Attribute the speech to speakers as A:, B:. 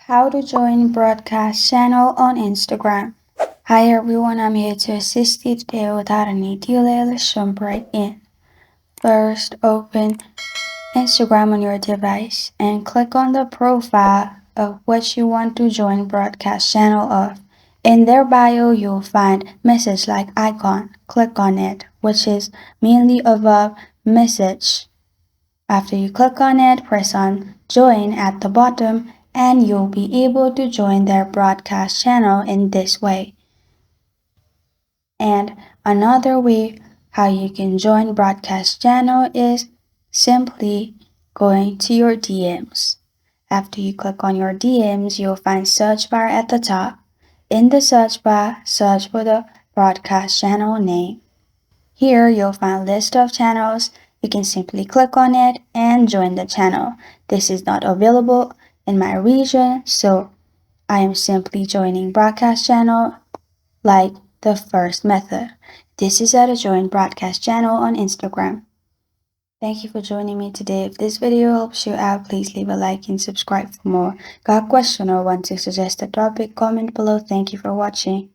A: How to join broadcast channel on Instagram. Hi everyone, I'm here to assist you today without any delay. Let's jump right in. First, open Instagram on your device and click on the profile of what you want to join broadcast channel of. In their bio, you'll find message like icon. Click on it, which is mainly above message. After you click on it, press on join at the bottom and you'll be able to join their broadcast channel in this way. And another way how you can join broadcast channel is simply going to your DMs. After you click on your DMs, you'll find search bar at the top. In the search bar, search for the broadcast channel name. Here you'll find a list of channels. You can simply click on it and join the channel. This is not available in my region, so I am simply joining broadcast channel like the first method. This is how to join broadcast channel on Instagram. Thank you for joining me today. If this video helps you out, please leave a like and subscribe for more. Got a question or want to suggest a topic? Comment below. Thank you for watching.